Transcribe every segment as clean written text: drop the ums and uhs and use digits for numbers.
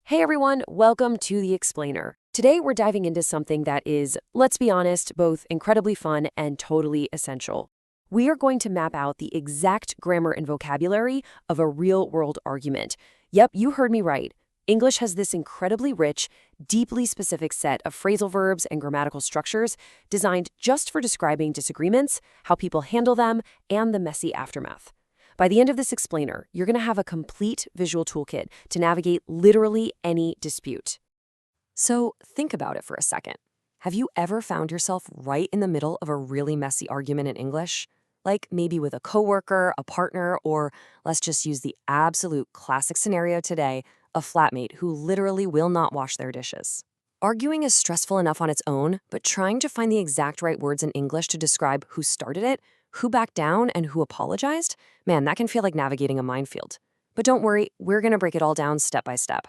Hey everyone, welcome to The Explainer. Today we're diving into something that is, let's be honest, both incredibly fun and totally essential. We are going to map out the exact grammar and vocabulary of a real-world argument. Yep, you heard me right. English has this incredibly rich, deeply specific set of phrasal verbs and grammatical structures designed just for describing disagreements, how people handle them, and the messy aftermath. By the end of this explainer, you're going to have a complete visual toolkit to navigate literally any dispute. So think about it for a second. Have you ever found yourself right in the middle of a really messy argument in English? Like maybe with a coworker, a partner, or let's just use the absolute classic scenario today, a flatmate who literally will not wash their dishes. Arguing is stressful enough on its own, but trying to find the exact right words in English to describe who started it, who backed down, and who apologized, man, that can feel like navigating a minefield. But don't worry, we're going to break it all down step by step.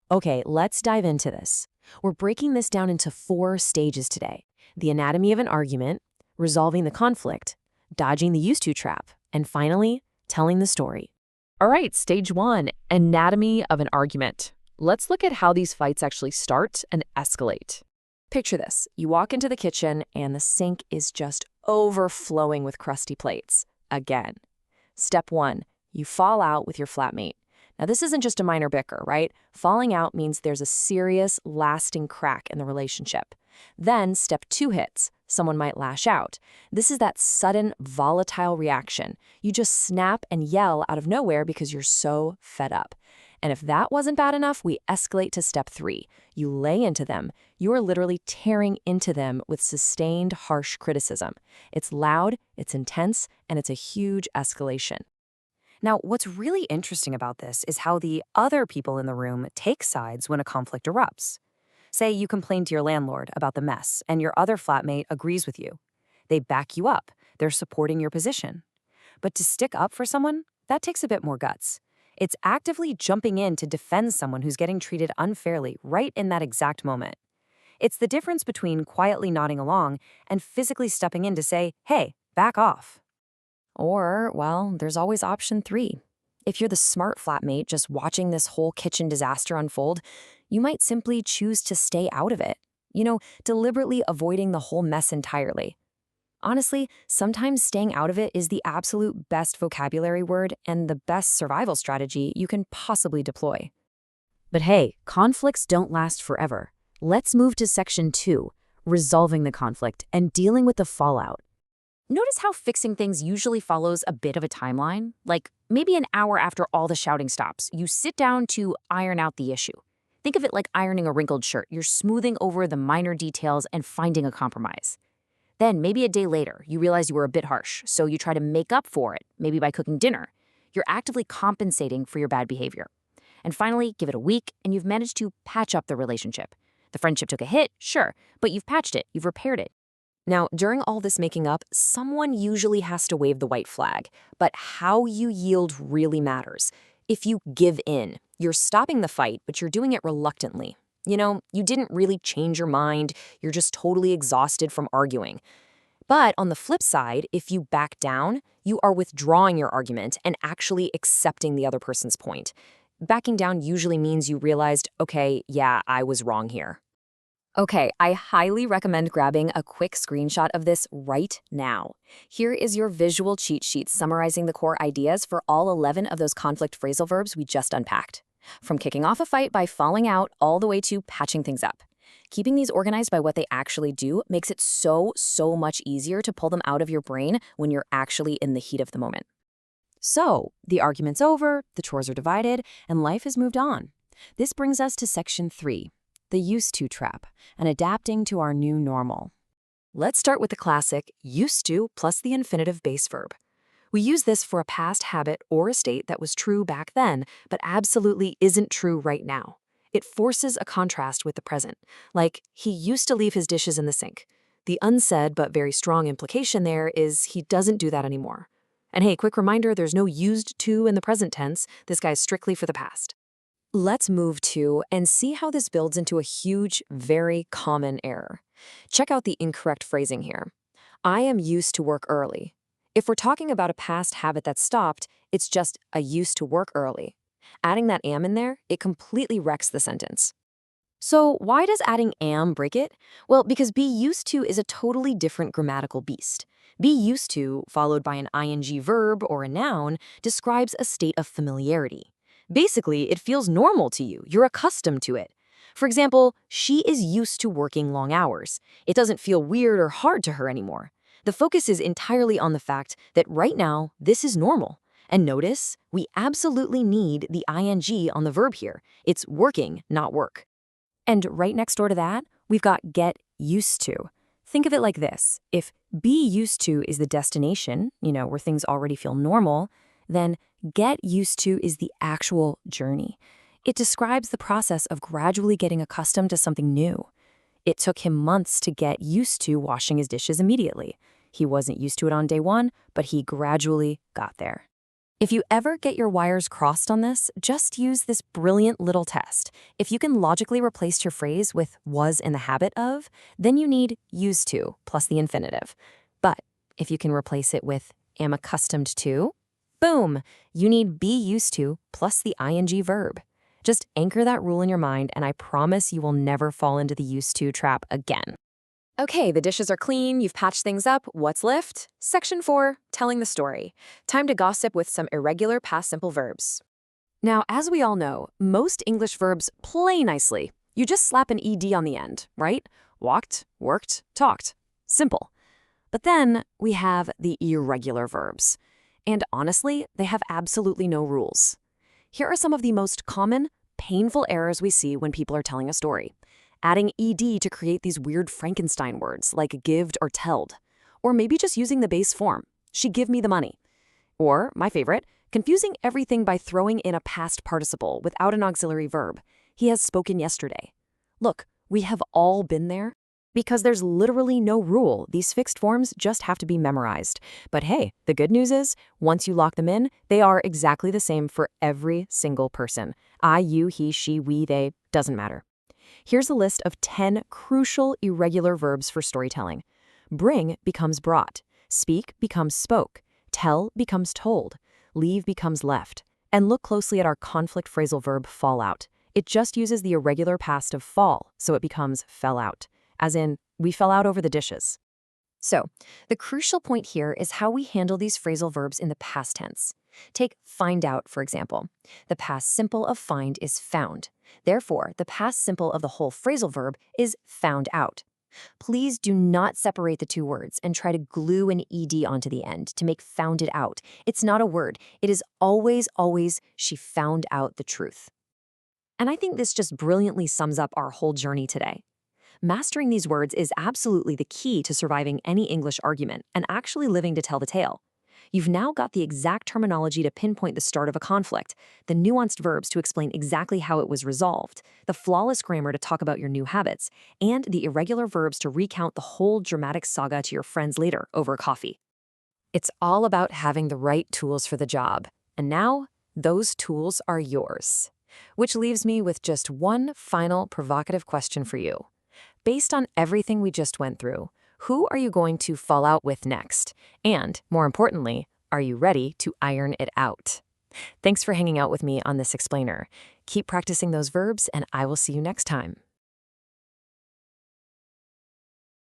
Okay, let's dive into this. We're breaking this down into 4 stages today: the anatomy of an argument, resolving the conflict, dodging the used to trap, and finally, telling the story. All right, stage 1, anatomy of an argument. Let's look at how these fights actually start and escalate. Picture this. You walk into the kitchen and the sink is just overflowing with crusty plates. Again. Step 1. You fall out with your flatmate. Now, this isn't just a minor bicker, right? Falling out means there's a serious, lasting crack in the relationship. Then, step 2 hits. Someone might lash out. This is that sudden, volatile reaction. You just snap and yell out of nowhere because you're so fed up. And if that wasn't bad enough, we escalate to step 3. You lay into them. You are literally tearing into them with sustained, harsh criticism. It's loud, it's intense, and it's a huge escalation. Now, what's really interesting about this is how the other people in the room take sides when a conflict erupts. Say you complain to your landlord about the mess, and your other flatmate agrees with you. They back you up. They're supporting your position. But to stick up for someone, that takes a bit more guts. It's actively jumping in to defend someone who's getting treated unfairly right in that exact moment. It's the difference between quietly nodding along and physically stepping in to say, hey, back off. Or, well, there's always option 3. If you're the smart flatmate just watching this whole kitchen disaster unfold, you might simply choose to stay out of it, deliberately avoiding the whole mess entirely. Honestly, sometimes staying out of it is the absolute best vocabulary word and the best survival strategy you can possibly deploy. But hey, conflicts don't last forever. Let's move to section 2, resolving the conflict and dealing with the fallout. Notice how fixing things usually follows a bit of a timeline? Like maybe an hour after all the shouting stops, you sit down to iron out the issue. Think of it like ironing a wrinkled shirt. You're smoothing over the minor details and finding a compromise. Then, maybe a day later, you realize you were a bit harsh, so you try to make up for it, maybe by cooking dinner. You're actively compensating for your bad behavior. And finally, give it a week, and you've managed to patch up the relationship. The friendship took a hit, sure, but you've patched it, you've repaired it. Now, during all this making up, someone usually has to wave the white flag, but how you yield really matters. If you give in, you're stopping the fight, but you're doing it reluctantly. You didn't really change your mind, you're just totally exhausted from arguing. But on the flip side, if you back down, you are withdrawing your argument and actually accepting the other person's point. Backing down usually means you realized, okay, yeah, I was wrong here. Okay, I highly recommend grabbing a quick screenshot of this right now. Here is your visual cheat sheet summarizing the core ideas for all 11 of those conflict phrasal verbs we just unpacked. From kicking off a fight by falling out all the way to patching things up. Keeping these organized by what they actually do makes it so much easier to pull them out of your brain when you're actually in the heat of the moment. So, the argument's over, the chores are divided, and life has moved on. This brings us to section 3, the used to trap, and adapting to our new normal. Let's start with the classic used to plus the infinitive base verb. We use this for a past habit or a state that was true back then, but absolutely isn't true right now. It forces a contrast with the present, like he used to leave his dishes in the sink. The unsaid but very strong implication there is he doesn't do that anymore. And hey, quick reminder, there's no used to in the present tense. This guy's strictly for the past. Let's move to and see how this builds into a huge, very common error. Check out the incorrect phrasing here. I am used to work early. If we're talking about a past habit that stopped, it's just I used to work early. Adding that am in there, it completely wrecks the sentence. So why does adding am break it? Well, because be used to is a totally different grammatical beast. Be used to, followed by an ing verb or a noun, describes a state of familiarity. Basically, it feels normal to you. You're accustomed to it. For example, she is used to working long hours. It doesn't feel weird or hard to her anymore. The focus is entirely on the fact that right now, this is normal. And notice, we absolutely need the ing on the verb here. It's working, not work. And right next door to that, we've got get used to. Think of it like this. If be used to is the destination, where things already feel normal, then get used to is the actual journey. It describes the process of gradually getting accustomed to something new. It took him months to get used to washing his dishes immediately. He wasn't used to it on day one, but he gradually got there. If you ever get your wires crossed on this, just use this brilliant little test. If you can logically replace your phrase with was in the habit of, then you need used to plus the infinitive. But if you can replace it with am accustomed to, boom, you need be used to plus the ing verb. Just anchor that rule in your mind, and I promise you will never fall into the used to trap again. Okay, the dishes are clean, you've patched things up, what's left? Section 4, telling the story. Time to gossip with some irregular past simple verbs. Now, as we all know, most English verbs play nicely. You just slap an ed on the end, right? Walked, worked, talked. Simple. But then we have the irregular verbs. And honestly, they have absolutely no rules. Here are some of the most common, painful errors we see when people are telling a story. Adding ed to create these weird Frankenstein words like gived or telled. Or maybe just using the base form, she give me the money. Or, my favorite, confusing everything by throwing in a past participle without an auxiliary verb. He has spoken yesterday. Look, we have all been there. Because there's literally no rule, these fixed forms just have to be memorized. But hey, the good news is, once you lock them in, they are exactly the same for every single person. I, you, he, she, we, they, doesn't matter. Here's a list of 10 crucial irregular verbs for storytelling. Bring becomes brought. Speak becomes spoke. Tell becomes told. Leave becomes left. And look closely at our conflict phrasal verb fall out. It just uses the irregular past of fall, so it becomes fell out. As in, we fell out over the dishes. So, the crucial point here is how we handle these phrasal verbs in the past tense. Take find out, for example. The past simple of find is found. Therefore, the past simple of the whole phrasal verb is found out. Please do not separate the two words and try to glue an ed onto the end to make found it out. It's not a word. It is always, she found out the truth. And I think this just brilliantly sums up our whole journey today. Mastering these words is absolutely the key to surviving any English argument and actually living to tell the tale. You've now got the exact terminology to pinpoint the start of a conflict, the nuanced verbs to explain exactly how it was resolved, the flawless grammar to talk about your new habits, and the irregular verbs to recount the whole dramatic saga to your friends later over coffee. It's all about having the right tools for the job, and now those tools are yours. Which leaves me with just one final provocative question for you. Based on everything we just went through, who are you going to fall out with next? And, more importantly, are you ready to iron it out? Thanks for hanging out with me on this explainer. Keep practicing those verbs, and I will see you next time.